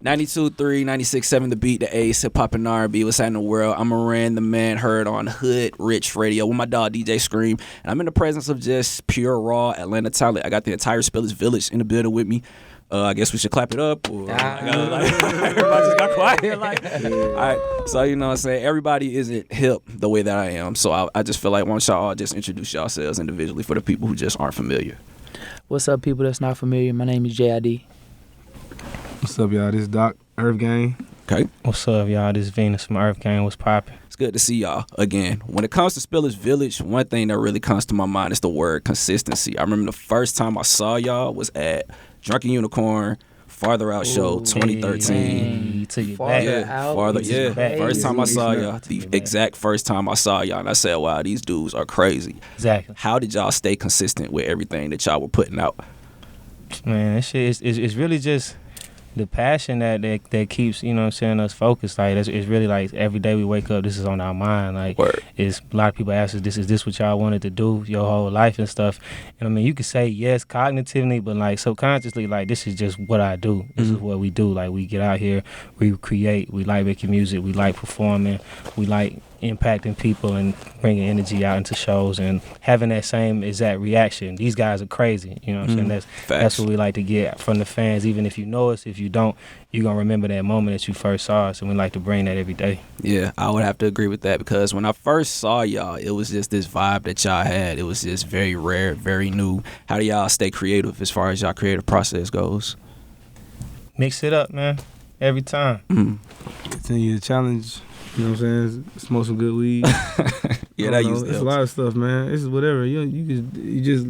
92.3, 96.7 The Beat, the Ace, hip hop and R&B. What's happening in the world? I'm Moran, the man heard on Hood Rich Radio with my dog DJ Scream, and I'm in the presence of just pure raw Atlanta talent. I got the entire Spillage Village in the building with me. I guess we should clap it up. Or everybody just got quiet. All right, so you know what I'm saying. Everybody isn't hip the way that I am, so I just feel like why don't y'all all just introduce yourselves individually for the people who just aren't familiar. What's up, people that's not familiar? My name is JID. What's up, y'all? This is Doc, Earth Gang. Okay. What's up, y'all? This is Venus from Earth Gang. What's poppin'? It's good to see y'all again. When it comes to Spillage Village, one thing that really comes to my mind is the word consistency. I remember the first time I saw y'all was at Drunken Unicorn Farther Out Show 2013. You took it Farther back. Out. Farther, yeah. Crazy. First time I saw y'all, the exact first time I saw y'all, and I said, wow, these dudes are crazy. Exactly. How did y'all stay consistent with everything that y'all were putting out? Man, that shit is really just the passion that keeps, you know what I'm saying, us focused. Like, it's really like every day we wake up, this is on our mind. Like, it's a lot of people ask us, is this what y'all wanted to do your whole life and stuff? And I mean, you could say yes cognitively, but like subconsciously, like, this is just what I do. This is what we do. Like, we get out here, we create, we like making music, we like performing, we like impacting people and bringing energy out into shows and having that same exact reaction. These guys are crazy, you know what I'm saying? That's what we like to get from the fans. Even if you know us, if you don't, you're going to remember that moment that you first saw us, and we like to bring that every day. Yeah, I would have to agree with that, because when I first saw y'all, it was just this vibe that y'all had. It was just very rare, very new. How do y'all stay creative as far as y'all creative process goes? Mix it up, man, every time. Continue to challenge. You know what I'm saying? Smoke some good weed. Yeah, that used to It's help. a lot of stuff, man. This is whatever. You just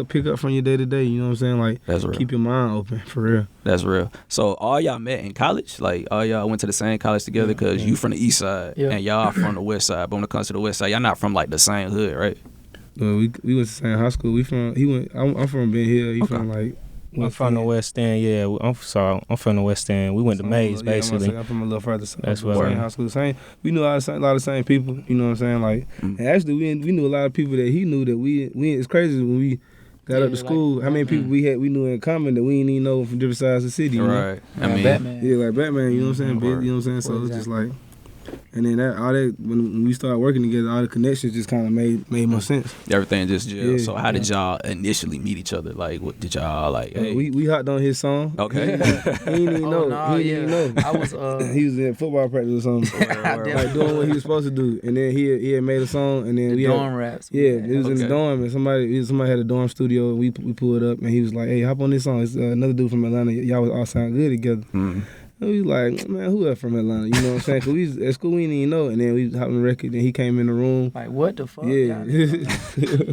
pick up from your day to day. You know what I'm saying? Like, That's real. keep your mind open for real. That's real. So all y'all met in college? Like, all y'all went to the same college together? Because you from the east side and y'all from the west side. But when it comes to the west side, y'all not from like the same hood, right? Well, we went to the same high school. I'm from Ben Hill. He from like. I'm from the West End, yeah. I'm from the West End. We went to Mays, basically. I'm from a little further. That's what what same high school. We knew a lot of the same people. You know what I'm saying? Like, and actually, we knew a lot of people that he knew that we. It's crazy when we got up to school. Like, how many people we knew in common that we didn't even know from different sides of the city. Right. I mean, Batman. Yeah, like Batman. You know what I'm saying? You know what I'm saying? So it's just like. And then when we started working together, all the connections just kind of made more sense. Everything just gelled. Yeah, so how did y'all initially meet each other? Like, what did y'all like? Hey? We hopped on his song. Okay. He didn't even know. He didn't even know. I was he was in football practice or something, like doing what he was supposed to do. And then he had made a song, and then we dorm raps. Yeah, it was in the dorm, and somebody had a dorm studio, and we pulled up, and he was like, "Hey, hop on this song. It's another dude from Atlanta. Y'all all sound good together." And we was like, man, who else from Atlanta? You know what I'm saying? Because we was at school, we didn't even know. And then we hopped on the record, and he came in the room. Like, what the fuck? Yeah.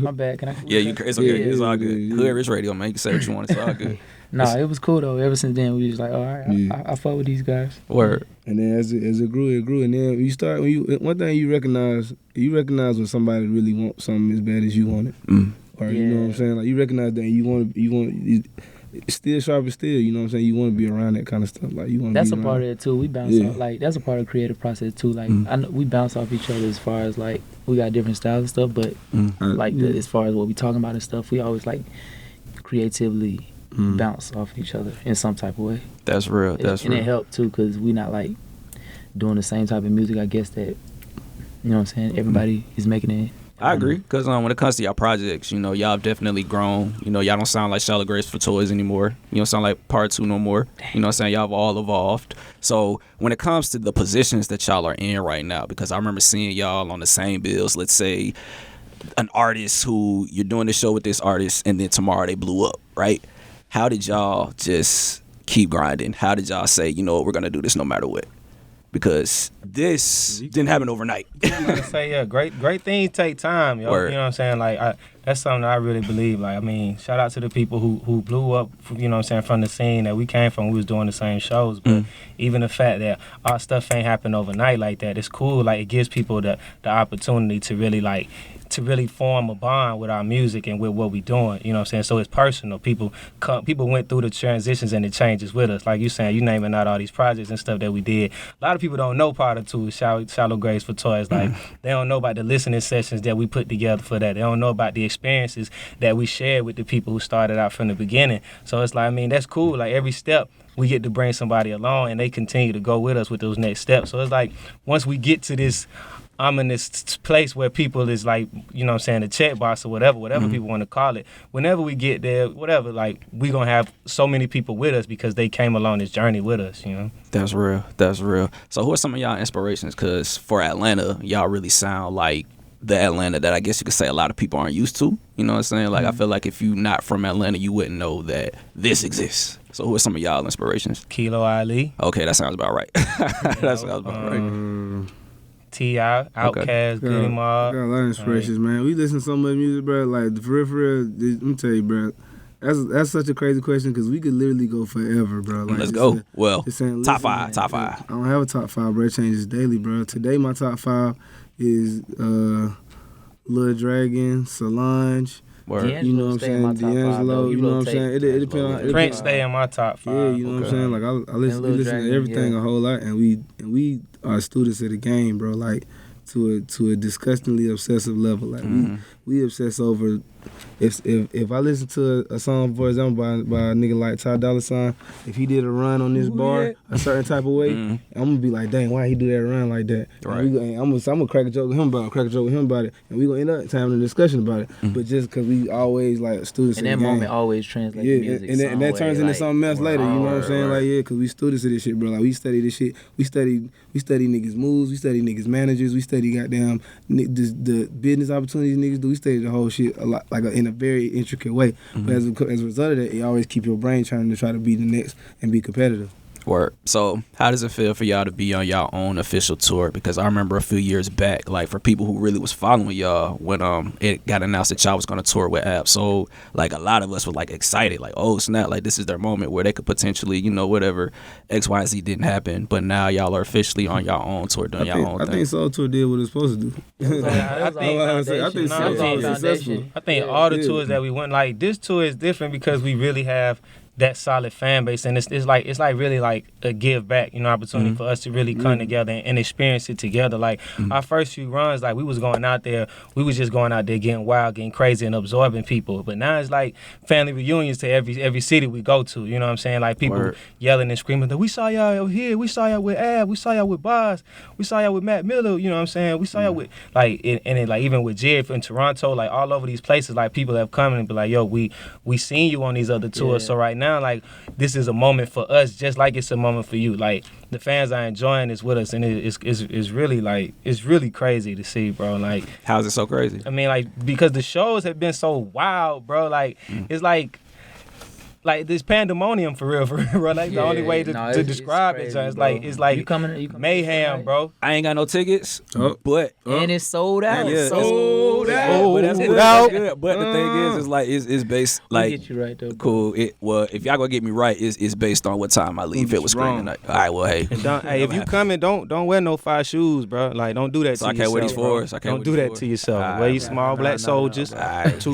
My bad. Can I? Yeah, it's okay. It's all good. Hood Rich Radio, man. You can say what you want. It's all good. Nah, it was cool, though. Ever since then, we was like, all right, I fuck with these guys. Word. And then as it grew. And then one thing you recognize when somebody really wants something as bad as you want it. Or, you know what I'm saying? Like, you recognize that you want still sharp as steel, you know what I'm saying? You want to be around that kind of stuff. Like, you want. That's a part of it too. We bounce off, like, that's a part of the creative process too. Like, I know we bounce off each other as far as like we got different styles and stuff, but like as far as what we talking about and stuff, we always like creatively bounce off each other in some type of way. That's real. That's real. And it helped too, because we not like doing the same type of music. I guess that, you know what I'm saying, everybody is making it. I agree, because when it comes to y'all projects, you know, y'all have definitely grown. You know, y'all don't sound like Shallow Grace for Toys anymore. You don't sound like Part 2 no more. You know what I'm saying? Y'all have all evolved. So when it comes to the positions that y'all are in right now, because I remember seeing y'all on the same bills, let's say an artist who you're doing the show with this artist, and then tomorrow they blew up, right? How did y'all just keep grinding? How did y'all say, you know what, we're going to do this no matter what? Because this didn't happen overnight. I say, yeah, great things take time, yo. Word. You know what I'm saying? Like, that's something that I really believe. Like, I mean, shout out to the people who blew up, you know what I'm saying, from the scene that we came from. We was doing the same shows. But even the fact that our stuff ain't happened overnight like that, it's cool. Like, it gives people the opportunity to really form a bond with our music and with what we doing, you know what I'm saying? So it's personal. People went through the transitions and the changes with us. Like you saying, you naming out all these projects and stuff that we did. A lot of people don't know part 2 is Shallow Grace for Toys. Like, they don't know about the listening sessions that we put together for that. They don't know about the experiences that we shared with the people who started out from the beginning. So it's like, I mean, that's cool. Like, every step we get to bring somebody along, and they continue to go with us with those next steps. So it's like once we get to this ominous place where people is like, you know what I'm saying, the checkbox or whatever people want to call it. Whenever we get there, whatever, like we gonna have so many people with us because they came along this journey with us, you know. That's real. So who are some of y'all inspirations? Because for Atlanta, y'all really sound like the Atlanta that I guess you could say a lot of people aren't used to. You know what I'm saying? Like I feel like if you not from Atlanta, you wouldn't know that this exists. So who are some of y'all inspirations? Kilo Ali. Okay, that sounds about right. That sounds about right. T.I., Outkast, Goody Mob. Got a lot of inspirations, man. We listen to so much music, bro. Like, for real, let me tell you, bro. That's such a crazy question because we could literally go forever, bro. Like, let's go. Top 5. I don't have a top 5, bro. It changes daily, bro. Today, my top 5 is Lil Dragon, Solange. Word. You know what I'm saying? D'Angelo, you know what I'm saying? It depends on Prince stay in my top 5. Yeah, you know what I'm saying? Like I listen to everything a whole lot, and we are students of the game, bro. Like to a disgustingly obsessive level. Like we obsess over. If I listen to a song, for example, by a nigga like Ty Dolla $ign, if he did a run on this bar a certain type of way, I'm gonna be like, dang, why he do that run like that? Right. I'm gonna crack a joke with him about it, and we gonna end up having a discussion about it. But just because we always like students in the game. And that moment always translates to music. And that turns into something else later. You know what I'm saying? Like because we students of this shit, bro. Like we study this shit. We study niggas' moves. We study niggas' managers. We study goddamn the business opportunities niggas do. We study the whole shit a lot, like in a very intricate way. But as a result of that, you always keep your brain trying to be the next and be competitive. Word. So how does it feel for y'all to be on y'all own official tour? Because I remember a few years back, like for people who really was following y'all when it got announced that y'all was gonna tour with App. So like a lot of us were like excited, like, oh snap, like this is their moment where they could potentially, you know, whatever X, Y, and Z didn't happen. But now y'all are officially on y'all own tour doing y'all own thing. I think Soul Tour did what it was supposed to do. I think all the tours that we went, like this tour is different because we really have that solid fan base, and it's like really like a give back, you know, opportunity for us to really come together and experience it together. Like our first few runs, like we was just going out there getting wild, getting crazy, and absorbing people. But now it's like family reunions to every city we go to. You know what I'm saying? Like people yelling and screaming that we saw y'all over here, we saw y'all with Ab, we saw y'all with Boz, we saw y'all with Matt Miller. You know what I'm saying? We saw y'all with like like even with Jed in Toronto, like all over these places, like people have come and be like, yo, we seen you on these other tours, so right now, like this is a moment for us, just like it's a moment for you. Like the fans are enjoying this with us, and it's really like it's really crazy to see, bro. Like how's it so crazy? I mean, like because the shows have been so wild, bro. Like it's like this pandemonium for real, bro. Like the only way to describe it, it's like you coming mayhem, bro. I ain't got no tickets, but and it's sold out. Yeah, sold out. Oh, that's good. That's good. But the thing is like it's based like get you right though, cool. If y'all gonna get me right, it's based on what time I leave. If it was screening night. All right, well, hey. Hey, if you coming, don't wear no 5 shoes, bro. Like don't do that. So to I can't yourself, wear these fours. Don't do that to yourself. Wear your small black soldiers. 2 for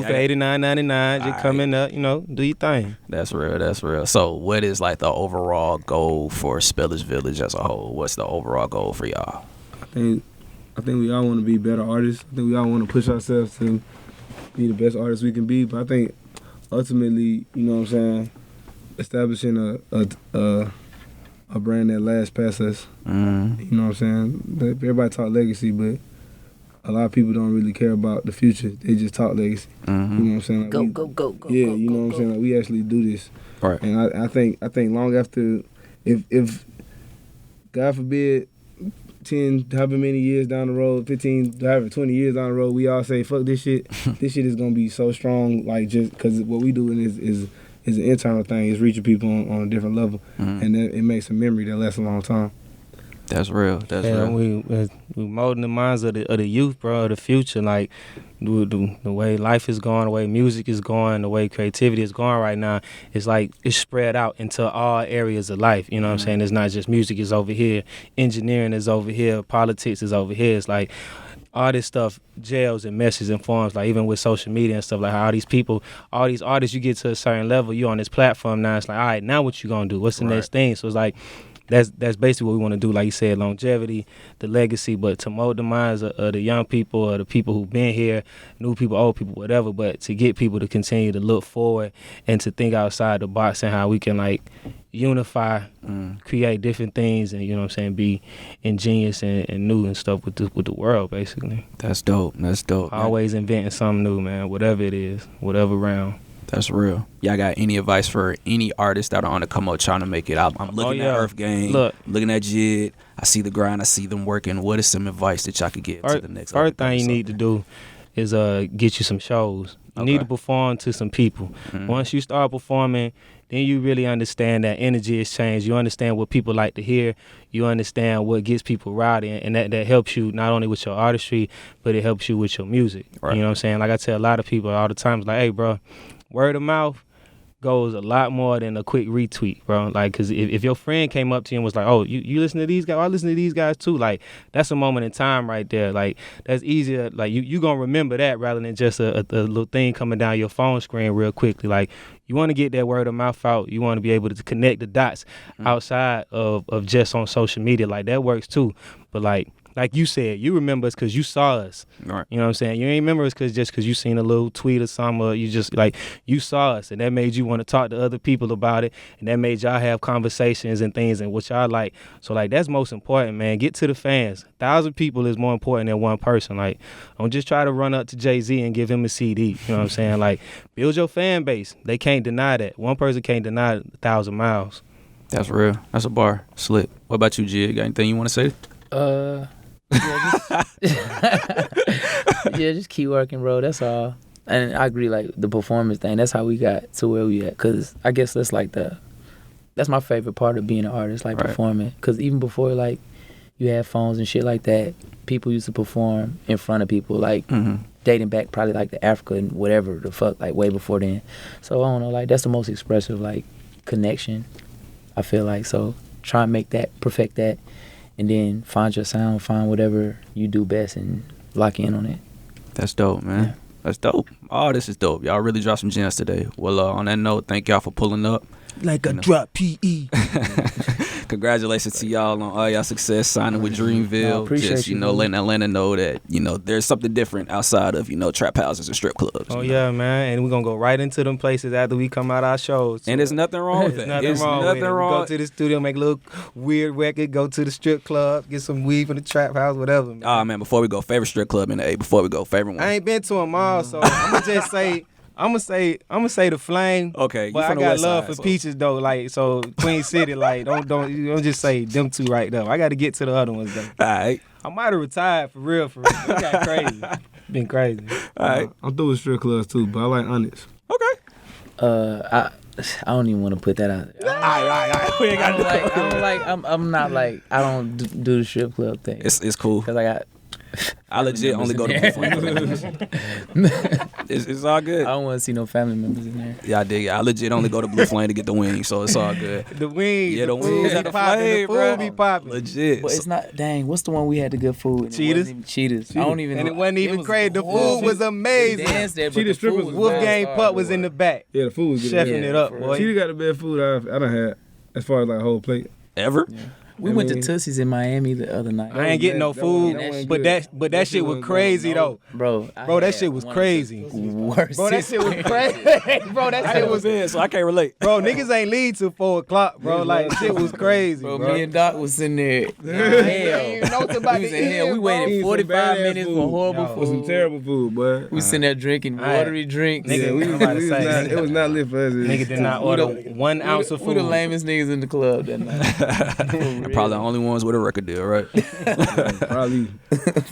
$89.99. Just coming up, you know, do your thing. That's real. So what is like the overall goal for Spillage Village as a whole? What's the overall goal for y'all? I think we all want to be better artists. I think we all want to push ourselves to be the best artists we can be. But I think ultimately, you know what I'm saying, establishing a brand that lasts past us. You know what I'm saying? Everybody talk legacy, but a lot of people don't really care about the future. They just talk legacy. You know what I'm saying? Like go. Yeah, you know what I'm saying? Like we actually do this. Right. And I think long after, if God forbid, 10, however many years down the road, 15, however 20 years down the road, we all say, fuck this shit. This shit is going to be so strong, like just because what we do is an internal thing. It's reaching people on a different level. And it makes a memory that lasts a long time. That's real. We molding the minds of the youth, bro, of the future. Like the way life is going, the way music is going, the way creativity is going right now. It's like it's spread out into all areas of life. You know what I'm saying? It's not just music is over here, engineering is over here, politics is over here. It's like all this stuff gels and meshes and forms, like even with social media and stuff, like how all these people, all these artists, you get to a certain level, you on this platform now, it's like, all right, now what you gonna do? What's the next thing? So it's like that's basically what we want to do. Like you said, longevity, the legacy, but to mold the minds of the young people or the people who've been here, new people, old people, whatever. But to get people to continue to look forward and to think outside the box and how we can like unify, create different things, and you know what I'm saying, be ingenious and new and stuff with the world, basically. That's dope. That's dope. Always inventing something new, man. Whatever it is, whatever round. That's real. Y'all got any advice for any artists that are on the come up trying to make it? I'm looking at Earth Gang, looking at Jid. I see the grind. I see them working. What is some advice that y'all could give to the next? First thing you need to do is get you some shows. You need to perform to some people. Once you start performing, then you really understand that energy has changed. You understand what people like to hear. You understand what gets people rowdy, and that helps you not only with your artistry, but it helps you with your music. Right. You know what I'm saying? Like I tell a lot of people all the time, it's like, hey, bro, word of mouth goes a lot more than a quick retweet, bro. Like, because if your friend came up to you and was like, oh, you listen to these guys? I listen to these guys too. Like, that's a moment in time right there. Like, that's easier. Like, you going to remember that rather than just a little thing coming down your phone screen real quickly. Like, you want to get that word of mouth out. You want to be able to connect the dots outside of just on social media. Like, that works too. But, like you said, you remember us because you saw us. Right. You know what I'm saying? You ain't remember us just because you seen a little tweet or something, or you just, like, you saw us, and that made you want to talk to other people about it, and that made y'all have conversations and things and what y'all like. So, like, that's most important, man. Get to the fans. 1,000 people is more important than one person. Like, don't just try to run up to Jay-Z and give him a CD. You know what I'm saying? Like, build your fan base. They can't deny that. One person can't deny 1,000 miles. That's real. That's a bar. Slip. What about you, Jig? Got anything you want to say? Just keep working, bro. That's all. And I agree, like, the performance thing, that's how we got to where we at. Because I guess that's like that's my favorite part of being an artist, like, performing. Because even before, like, you had phones and shit like that, people used to perform in front of people, like, dating back probably like to Africa and whatever the fuck, like, way before then. So I don't know, like, that's the most expressive, like, connection, I feel like. So try and make that, perfect that, and then find your sound, find whatever you do best, and lock in on it. That's dope, man. Yeah. That's dope. Oh, this is dope. Y'all really dropped some gems today. Well, on that note, thank y'all for pulling up. Like a drop PE. Congratulations to y'all on all y'all success signing with Dreamville. Just, letting Atlanta know that, there's something different outside of, trap houses and strip clubs. Oh, yeah, man. And we're going to go right into them places after we come out our shows. And there's nothing wrong with that. There's nothing wrong. Go to the studio, make a little weird record, go to the strip club, get some weed from the trap house, whatever, man. Oh, man, before we go, favorite strip club in the A, before we go, favorite one. I ain't been to them all, so I'm going to just say... I'm gonna say the Flame. Okay, you but from I got West love side, for Peaches though. Like, so Queen City, like don't just say them two right there. I got to get to the other ones though. All right. I might have retired for real. It got crazy. Been crazy. All right. I'm through with strip clubs too, but I like Onyx. Okay. I don't even want to put that out there. All right. We ain't got I don't do the strip club thing. It's cool. Cause I legit only go to Blue Flame. It's all good. I don't want to see no family members in there. Yeah, I dig it. I legit only go to Blue Flame to get the wings, so it's all good. The wings. Yeah, the wings at the Flame, bro. Be popping. Legit. But it's not, dang, what's the one we had the good food? Cheetahs. I don't even know. And it wasn't even crazy. The food was amazing. Cheetah strippers. Wolfgang Putt was in the back. Yeah, the food was good. Chefing it up, boy. Cheetah got the best food I done had, as far as like a whole plate. Ever? Yeah. We went to Tootsie's in Miami the other night. I ain't getting no food, but that shit was crazy though. Bro, that shit was crazy. Worst. Bro, that shit was crazy. Bro, that shit was in, so I can't relate. Bro, niggas ain't leave till 4 o'clock, bro. Like, shit was crazy, bro. Me and Doc was in there. Hell. We was in hell. We waited 45 minutes for horrible food. For some terrible food, boy. We sitting there drinking watery drinks. Nigga, it was not lit for us. Nigga did not order 1 ounce of food. We the lamest niggas in the club that night. Probably the only ones with a record deal, right? Probably.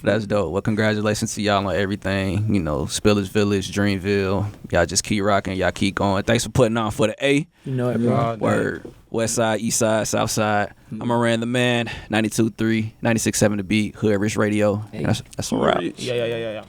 That's dope. Well, congratulations to y'all on everything. Spillage Village, Dreamville. Y'all just keep rocking. Y'all keep going. Thanks for putting on for the A. You know it, bro. Word. West side, east side, south side. I'm Moran the man. 92.3, 96.7 The Beat. Hood Rich Radio. That's a wrap. Yeah.